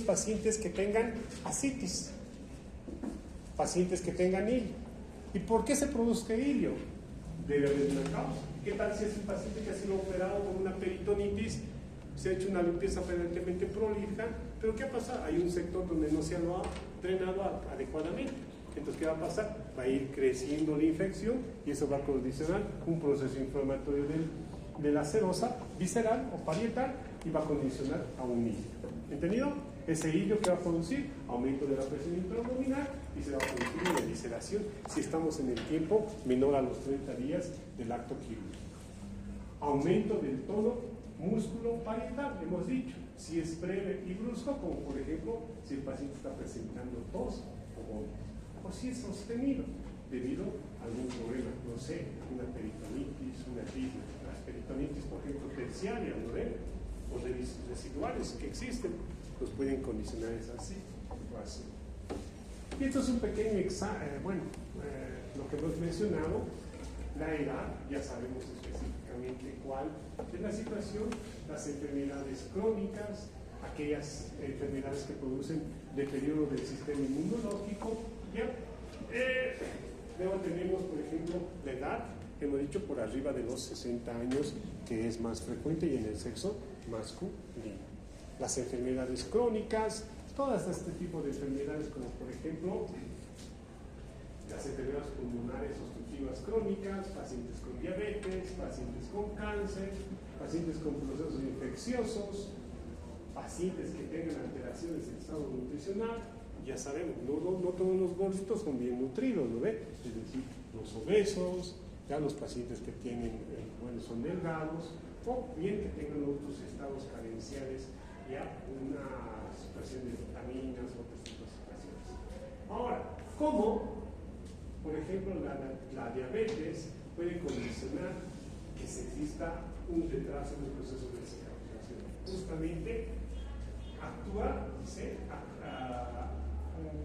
pacientes que tengan ascitis, pacientes que tengan hilio. ¿Y por qué se produce hilio? Debe haber una causa. ¿Qué tal si es un paciente que ha sido operado con una peritonitis, se ha hecho una limpieza aparentemente prolija, pero ¿qué pasa? Hay un sector donde no se lo ha drenado adecuadamente. Entonces, ¿qué va a pasar? Va a ir creciendo la infección y eso va a condicionar un proceso inflamatorio de la serosa visceral o parietal y va a condicionar a un hilio. ¿Entendido? Ese hilio que va a producir aumento de la presión intraabdominal y se va a producir una evisceración si estamos en el tiempo menor a los 30 días del acto quirúrgico. Aumento del tono músculo parietal, hemos dicho, si es breve y brusco, como por ejemplo si el paciente está presentando tos o si es sostenido debido a algún problema, no sé, una peritonitis, una disnea. Las peritonitis, por ejemplo, terciarias, ¿no ven? O residuales que existen, los pueden condicionar esa situación. Y esto es un pequeño examen, lo que hemos mencionado, la edad, ya sabemos específicamente cuál es la situación, las enfermedades crónicas, aquellas enfermedades que producen deterioro del sistema inmunológico, ¿ya? Luego tenemos, por ejemplo, la edad, hemos dicho por arriba de los 60 años, que es más frecuente y en el sexo masculino. Las enfermedades crónicas, todas este tipo de enfermedades, como por ejemplo las enfermedades pulmonares obstructivas crónicas, pacientes con diabetes, pacientes con cáncer, pacientes con procesos infecciosos, pacientes que tengan alteraciones del estado nutricional. Ya sabemos, no todos los gorditos son bien nutridos, ¿no ve? Es decir, los obesos, ya los pacientes que tienen, son delgados, o bien que tengan otros estados carenciales, ya una situación de vitaminas, otras situaciones. Ahora, ¿cómo, por ejemplo, la diabetes puede condicionar que se exista un retraso en el proceso de cicatrización? Justamente actúa, como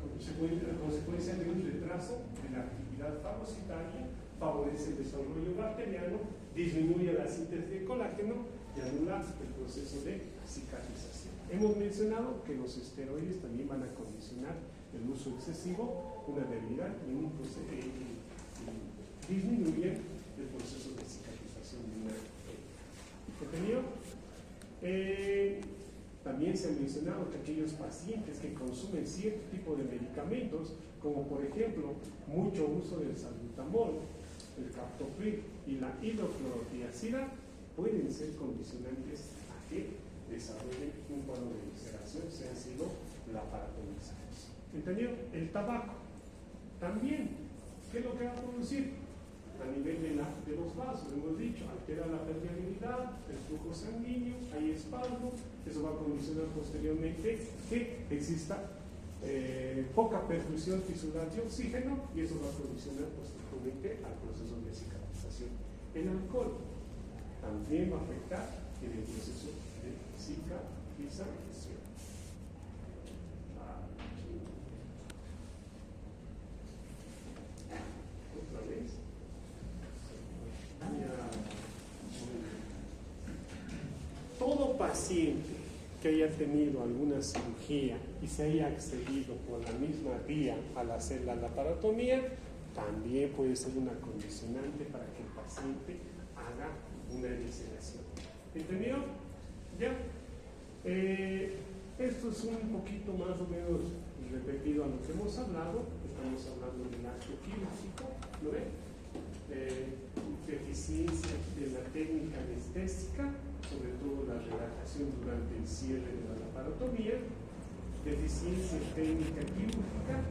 consecuencia de un retraso de la actividad fagocitaria, favorece el desarrollo bacteriano, disminuye la síntesis de colágeno y anula el proceso de cicatrización. Hemos mencionado que los esteroides también van a condicionar el uso excesivo, una debilidad y disminuyen el proceso de cicatrización de una herida. ¿Entendido? También se ha mencionado que aquellos pacientes que consumen cierto tipo de medicamentos, como por ejemplo mucho uso del salbutamol, el captopril y la hidroclorotiazida, pueden ser condicionantes a que desarrollen un cuadro de evisceración, si han sido laparatomizados. ¿Entendido? El tabaco también, ¿qué es lo que va a producir? A nivel de los vasos, hemos dicho, altera la permeabilidad, el flujo sanguíneo, hay espasmo, eso va a condicionar posteriormente que exista poca perfusión tisular de oxígeno y eso va a condicionar posteriormente al proceso de cicatrización. El alcohol también va a afectar en el proceso de cicatrización. Otra vez. Todo paciente que haya tenido alguna cirugía y se haya accedido por la misma vía al hacer la laparotomía, también puede ser una condicionante para que el paciente haga una evisceración. ¿Entendido? ¿Ya? Esto es un poquito más o menos repetido a lo que hemos hablado. Estamos hablando del acto quirúrgico, ¿no ven? Deficiencia de la técnica anestésica, sobre todo la relajación durante el cierre de la laparotomía, deficiencia técnica quirúrgica.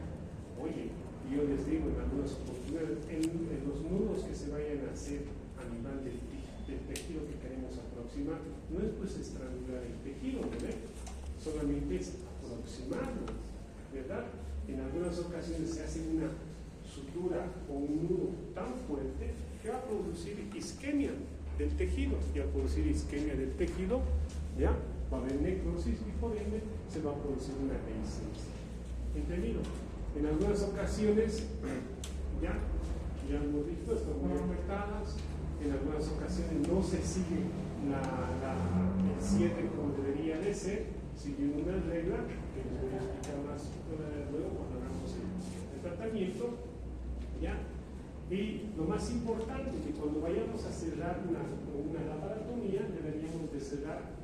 Oye, yo les digo en algunas oportunidades, en los nudos que se vayan a hacer a nivel del tejido que queremos aproximar, no es pues estrangular el tejido, ¿verdad? Solamente es aproximarlo, ¿verdad? En algunas ocasiones se hace una sutura o un nudo tan fuerte que va a producir isquemia del tejido, y al producir isquemia del tejido, ya va a haber necrosis y por ende se va a producir una dehiscencia. ¿Entendido? En algunas ocasiones, ya hemos visto, están muy afectadas, en algunas ocasiones no se sigue el cierre como debería de ser, siguiendo una regla que les voy a explicar más luego cuando hagamos el tratamiento, ¿ya? Y lo más importante, que cuando vayamos a cerrar una laparotomía, deberíamos de cerrar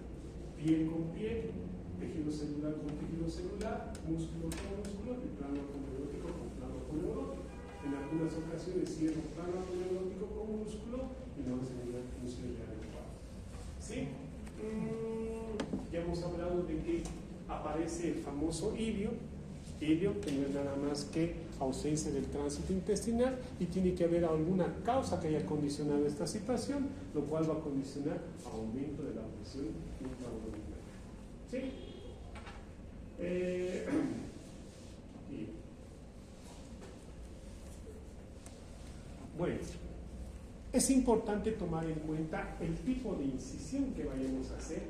piel con piel, tejido celular con tejido celular, músculo con músculo, y plano aponeurótico con plano aponeurótico. En algunas ocasiones cierro plano aponeurótico con músculo y no se me da función adecuada. ¿Sí? Ya hemos hablado de que aparece el famoso ilio, que no es nada más que ausencia del tránsito intestinal, y tiene que haber alguna causa que haya condicionado esta situación, lo cual va a condicionar aumento de la presión intraabdominal. ¿Sí? Bueno, es importante tomar en cuenta el tipo de incisión que vayamos a hacer,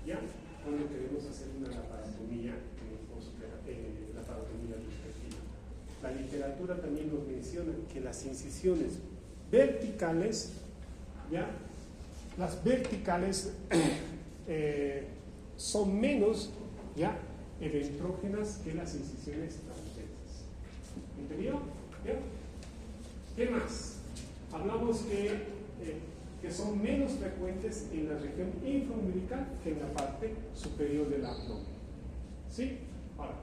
¿ya? Cuando queremos hacer una laparotomía, laparotomía respectiva. La literatura también nos menciona que las incisiones verticales, ¿ya? Las verticales son menos, ¿ya?, eventrógenas que las incisiones transversas. ¿Entendido? ¿Ya? ¿Qué más? Hablamos que son menos frecuentes en la región infraumbilical que en la parte superior del abdomen. ¿Sí? Ahora,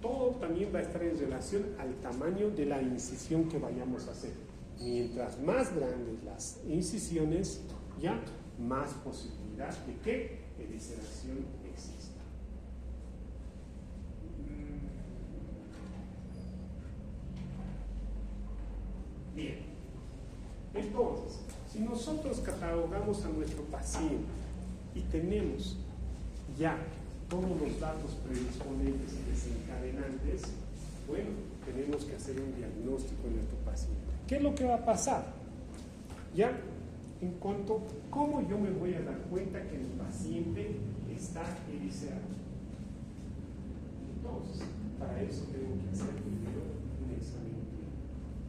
todo también va a estar en relación al tamaño de la incisión que vayamos a hacer. Mientras más grandes las incisiones, ya más posibilidad de que evisceración exista. Bien, entonces, si nosotros catalogamos a nuestro paciente y tenemos ya todos los datos predisponentes y desencadenantes, bueno, tenemos que hacer un diagnóstico en nuestro paciente. ¿Qué es lo que va a pasar? Ya, en cuanto a cómo yo me voy a dar cuenta que el paciente está eviscerado. Entonces, para eso tengo que hacer primero un examen clínico.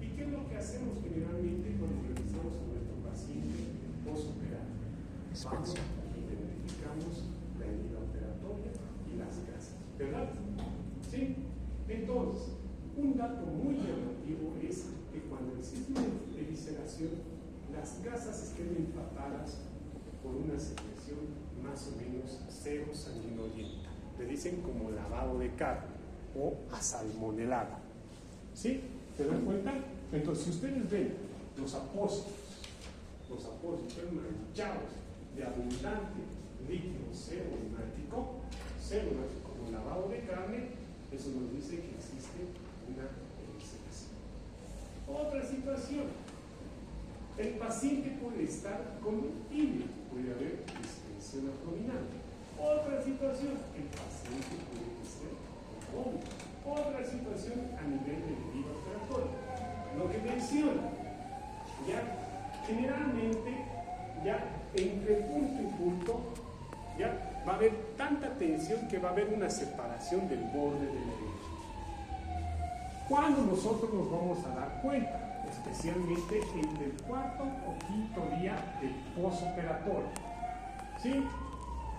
¿Y qué es lo que hacemos generalmente cuando revisamos a nuestro paciente postoperatorio? Vamos y identificamos la herida operatoria y las gasas, ¿verdad? ¿Sí? Entonces, un dato muy llamativo es que cuando existe una evisceración, las gasas estén empapadas por una secreción más o menos cero sanguinolenta. Le dicen como lavado de carne o asalmonelada. ¿Sí? ¿Se dan cuenta? Entonces, si ustedes ven los apósitos manchados de abundante líquido serohemático como lavado de carne, eso nos dice que existe una evisceración. Otra situación, el paciente puede estar con ilio, puede haber distensión abdominal. Otra situación, el paciente puede ser con vómito. Otra situación a nivel del herida operatorio. Lo que menciona, ya generalmente, ya entre punto y punto, ya va a haber tanta tensión que va a haber una separación del borde de la herida. ¿Cuándo nosotros nos vamos a dar cuenta? Especialmente entre el cuarto o quinto día del postoperatorio. ¿Sí?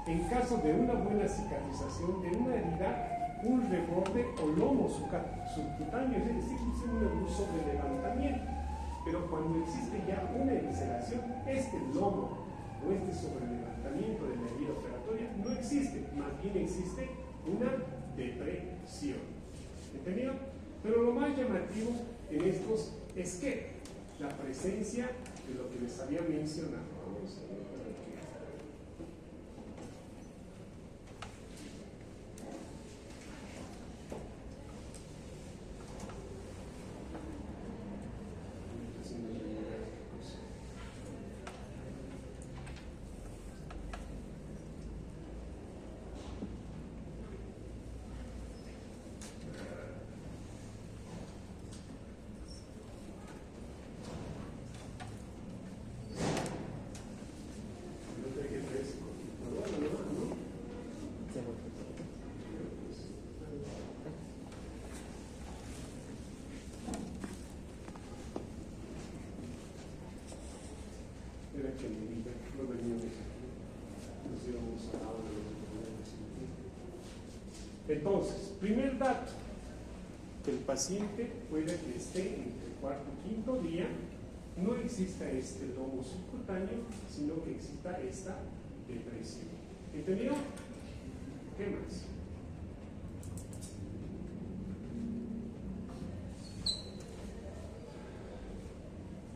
En caso de una buena cicatrización de una herida, un reborde o lomo subcutáneo, es decir, un sobrelevantamiento. Pero cuando existe ya una evisceración, este lomo o este sobrelevantamiento de la herida operatoria no existe, más bien existe una depresión. ¿Entendido? Pero lo más llamativo en estos es que la presencia de lo que les había mencionado. Vamos a ver por aquí. Que no veníamos aquí, nos íbamos a Entonces, primer dato, que el paciente puede que esté entre el cuarto y quinto día, no exista este lomo subcutáneo, sino que exista esta depresión. ¿Entendido? ¿Qué más?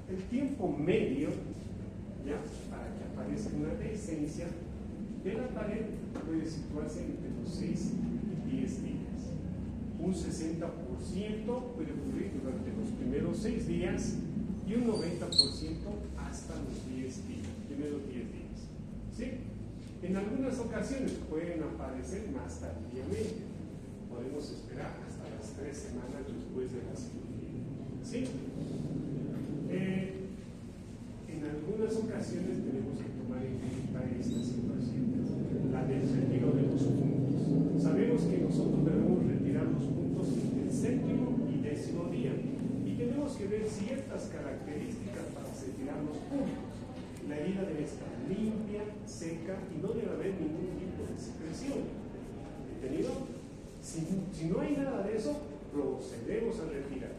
El tiempo medio, ya, para que aparezca una dehiscencia de la pared, puede situarse entre los 6 y 10 días. Un 60% puede ocurrir durante los primeros 6 días y un 90% hasta los 10 días, primeros 10 días. ¿Sí? En algunas ocasiones pueden aparecer más tardíamente. Podemos esperar hasta las 3 semanas después de la cirugía. ¿Sí? En algunas ocasiones tenemos que tomar en cuenta esta situación, la del retiro de los puntos. Sabemos que nosotros debemos retirar los puntos entre el 7º y 10º día y tenemos que ver ciertas características para retirar los puntos. La herida debe estar limpia, seca y no debe haber ningún tipo de secreción. ¿Entendido? Si no hay nada de eso, procedemos a retirar.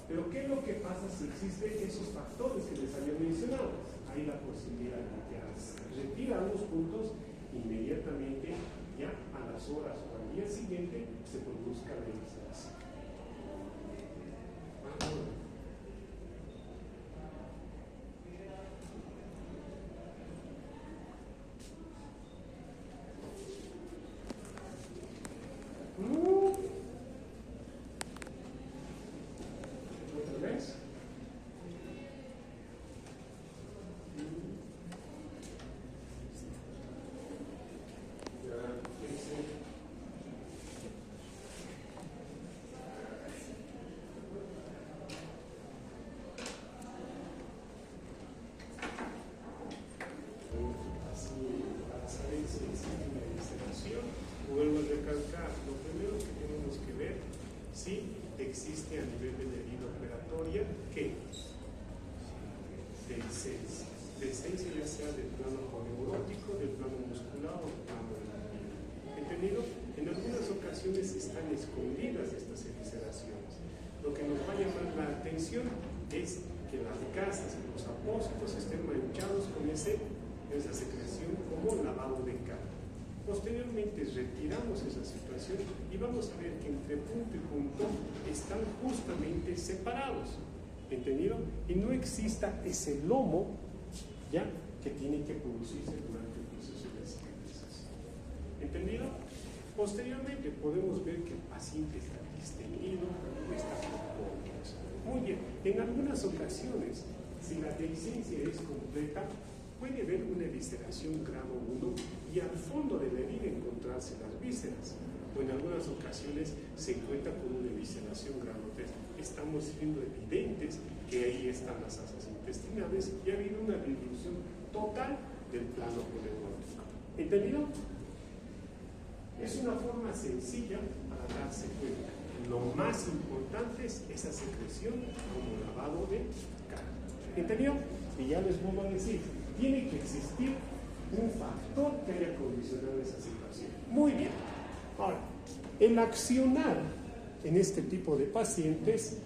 Pero ¿qué es lo que pasa si existen esos factores que les había mencionado? Hay la posibilidad de que al retirar los puntos, inmediatamente, ya a las horas o al día siguiente, se produzca la evisceración. ¿Otra vez? Vuelvo a recalcar, lo primero que tenemos que ver si existe a nivel de la herida operatoria que dehiscencia ya sea del plano neurótico, del plano muscular o del plano de la piel. ¿Entendido? En algunas ocasiones están escondidas estas evisceraciones. Lo que nos va a llamar la atención es que las gasas y los apósitos estén manchados con esa secreción como lavado de cara. Posteriormente retiramos esa situación y vamos a ver que entre punto y punto están justamente separados, ¿entendido? Y no exista ese lomo, ¿ya?, que tiene que producirse durante el proceso de cicatrización, ¿entendido? Posteriormente podemos ver que el paciente está distendido, está compuesto. Muy bien, en algunas ocasiones, si la dehiscencia es completa, puede haber una evisceración grado 1 y al fondo de la herida encontrarse las vísceras, o en algunas ocasiones se encuentra con una evisceración grado 3. Estamos siendo evidentes que ahí están las asas intestinales y ha habido una disminución total del plano neurótico. ¿Entendido? Es una forma sencilla para darse cuenta. Lo más importante es esa secreción como lavado de cara. ¿Entendido? Y ya les vuelvo a decir, tiene que existir un factor que haya condicionado esa situación. Muy bien. Ahora, el accionar en este tipo de pacientes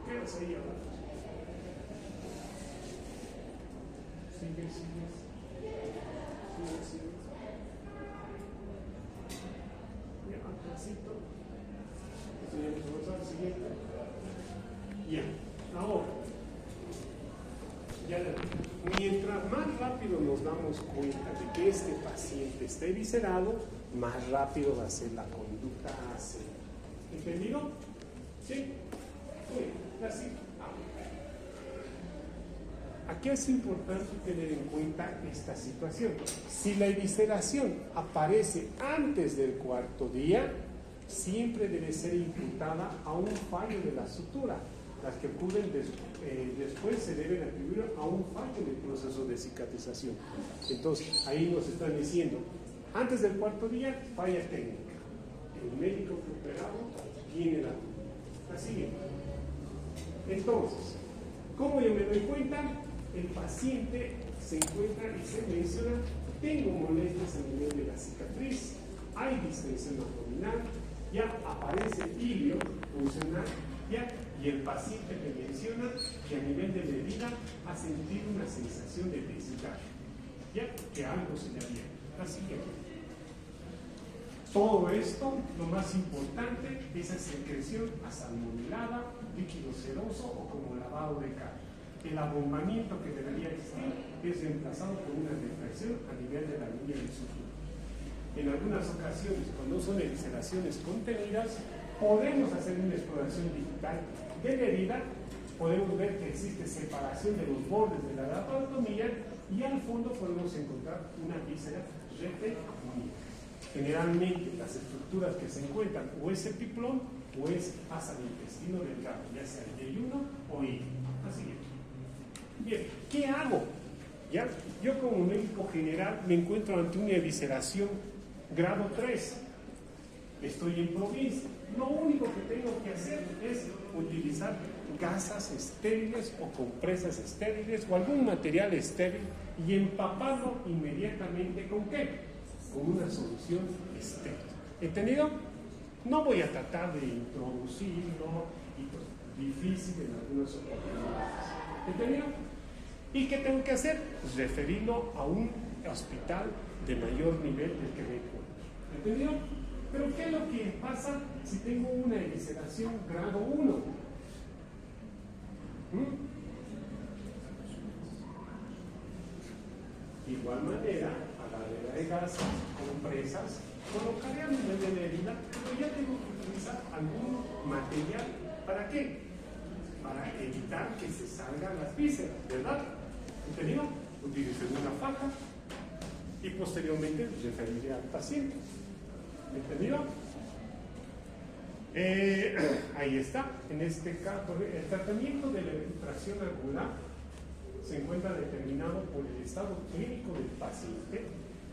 quedas ahí abajo. Sigue. Ya, ahora, mientras más rápido nos damos cuenta de que este paciente está eviscerado, más rápido va a ser la conducta a hacer. ¿Entendido? ¿Sí? Muy bien, así. Aquí es importante tener en cuenta esta situación. Si la evisceración aparece antes del cuarto día, siempre debe ser imputada a un fallo de la sutura. Las que ocurren después se deben atribuir a un fallo del proceso de cicatrización. Entonces, ahí nos están diciendo, antes del cuarto día, falla técnica. El médico que operado tiene la culpa. Así. Entonces, ¿Cómo yo me doy cuenta? El paciente se encuentra y se menciona, tengo molestias a nivel de la cicatriz, hay distensión abdominal, ya aparece ilio funcional, ya, y el paciente me menciona que a nivel de la herida ha sentido una sensación de densidad, ya, que algo se le había. Así que todo esto, lo más importante, esa secreción asalmonelada, líquido seroso o como lavado de cara. El abombamiento que debería existir es reemplazado por una reflexión a nivel de la línea del sutura. En algunas ocasiones, cuando son evisceraciones contenidas, podemos hacer una exploración digital de la herida, podemos ver que existe separación de los bordes de la laparotomía y al fondo podemos encontrar una víscera reteunida. Generalmente las estructuras que se encuentran o es epiplón o es asa del intestino delgado, ya sea Y1 o I. Así que, bien, ¿qué hago? ¿Ya? Yo como médico general me encuentro ante una evisceración grado 3. Estoy en provincia. Lo único que tengo que hacer es utilizar gasas estériles o compresas estériles o algún material estéril y empaparlo inmediatamente ¿con qué? Con una solución estéril. ¿Entendido? No voy a tratar de introducirlo, difícil en algunas oportunidades. ¿Entendido? ¿Y qué tengo que hacer? Pues referirlo a un hospital de mayor nivel del que me encuentro. ¿Entendido? Pero ¿qué es lo que pasa si tengo una evisceración grado 1? De igual manera, a la regla de gasas, compresas, colocaré a nivel de la herida, pero ya tengo que utilizar algún material. ¿Para qué? Para evitar que se salgan las vísceras, ¿verdad? ¿Entendido? Utilicé una faja y posteriormente referiré al paciente. ¿Entendido? Ahí está. En este caso, el tratamiento de la infiltración angular se encuentra determinado por el estado clínico del paciente.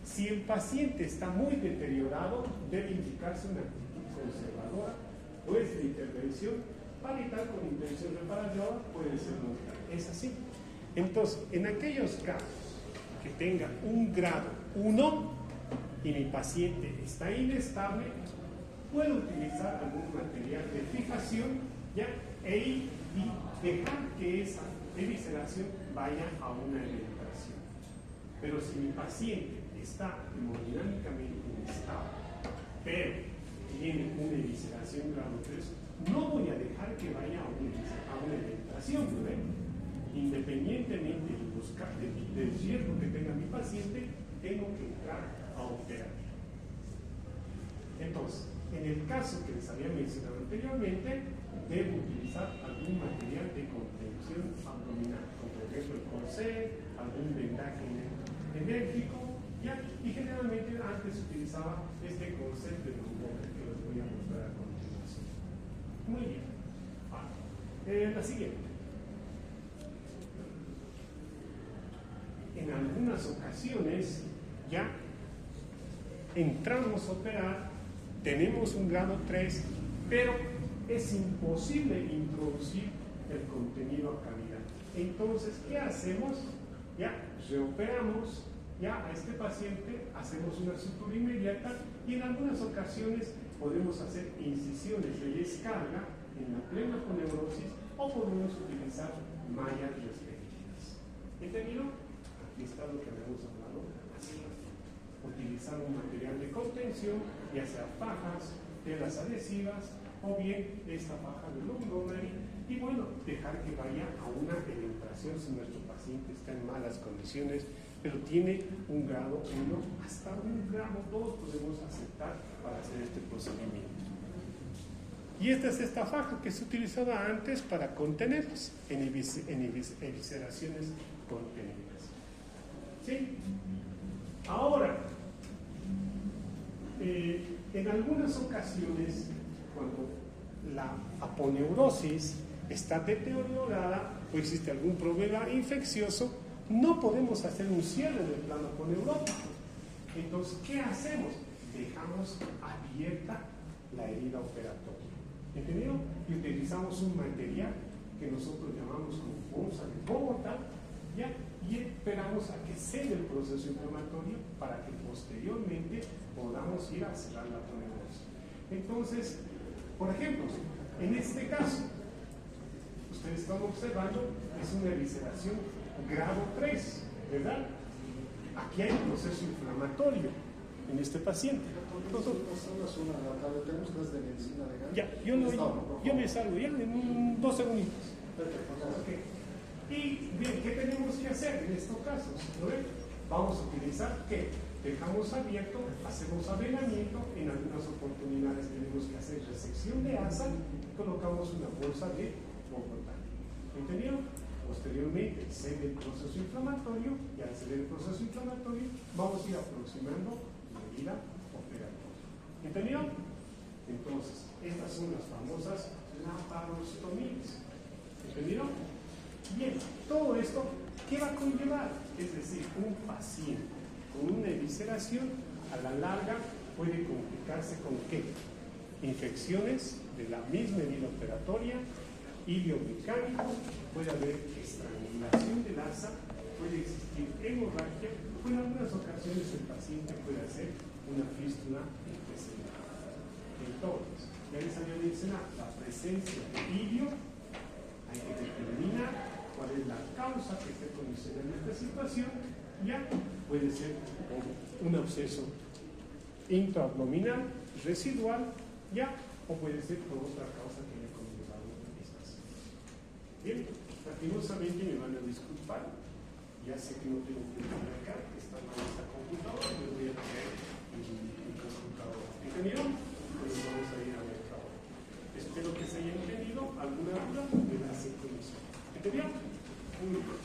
Si el paciente está muy deteriorado, debe indicarse una actitud conservadora, pues la intervención parital con intención reparadora puede ser mortal. Es así. Entonces, en aquellos casos que tenga un grado 1 y mi paciente está inestable, puedo utilizar algún material de fijación, ¿ya? Y dejar que esa evisceración vaya a una evitación. Pero si mi paciente está hemodinámicamente inestable, pero tiene una evisceración grado 3, no voy a dejar que vaya a una evitación, ¿no? Independientemente del riesgo que tenga mi paciente, tengo que entrar a operar. Entonces, en el caso que les había mencionado anteriormente, debo utilizar algún material de contención abdominal, como por ejemplo el corsé, algún vendaje enérgico, ¿ya? Y generalmente antes utilizaba este corsé de Longboard que les voy a mostrar a continuación. Muy bien. La siguiente. En algunas ocasiones ya entramos a operar, tenemos un grado 3, pero es imposible introducir el contenido a cavidad. Entonces, ¿qué hacemos? Ya reoperamos ya a este paciente, hacemos una sutura inmediata y en algunas ocasiones podemos hacer incisiones de descarga en la pneumoneurosis o podemos utilizar mallas respectivas. ¿Entendido? Aquí está lo que habíamos hablado así. Utilizar un material de contención, ya sea fajas, telas adhesivas o bien esta faja de Montgomery y bueno, dejar que vaya a una penetración si nuestro paciente está en malas condiciones, pero tiene un grado 1, hasta un grado 2 podemos aceptar para hacer este procedimiento. Y esta es esta faja que se utilizaba antes para contenerlos en evisceraciones contenidas. ¿Sí? Ahora, en algunas ocasiones, cuando la aponeurosis está deteriorada o existe algún problema infeccioso, no podemos hacer un cierre del plano aponeurótico. Entonces, ¿qué hacemos? Dejamos abierta la herida operatoria. ¿Entendido? Y utilizamos un material que nosotros llamamos como fosa esperamos a que cede el proceso inflamatorio para que posteriormente podamos ir a cerrar la trombosis. Entonces, por ejemplo, en este caso, ustedes están observando, es una evisceración grado 3, ¿verdad? Aquí hay un proceso inflamatorio en este paciente. Ya, yo me salgo ya en 2 segunditos. Okay. Y bien, ¿qué tenemos que hacer en estos casos? ¿No ven? Vamos a utilizar ¿qué? Dejamos abierto, hacemos avenamiento, en algunas oportunidades tenemos que hacer resección de asa y colocamos una bolsa de Bogotá. ¿Entendido? Posteriormente cede el proceso inflamatorio y al ceder el proceso inflamatorio vamos a ir aproximando la medida operatoria. ¿Entendido? Entonces, estas son las famosas laparostomías. ¿Entendido? Bien, todo esto, ¿qué va a conllevar? Es decir, un paciente con una evisceración a la larga puede complicarse con ¿qué? Infecciones de la misma herida operatoria, hilio mecánico, puede haber estrangulación del asa, puede existir hemorragia, o en algunas ocasiones el paciente puede hacer una fístula intestinal. Entonces, ya les había mencionado la presencia de hilio, hay que determinar cuál es la causa que esté condicionando esta situación. Ya puede ser un absceso intraabdominal residual, ya, o puede ser por otra causa que haya conllevado estas. Bien, lastimosamente me van a disculpar, ya sé que no tengo que poner acá, está mal esta computadora, me voy a traer mi computadora. ¿Entendieron? Pues vamos a ir a ver ahora. Espero que se haya entendido alguna duda de la sincronización. ¿Entendieron? Muy bien.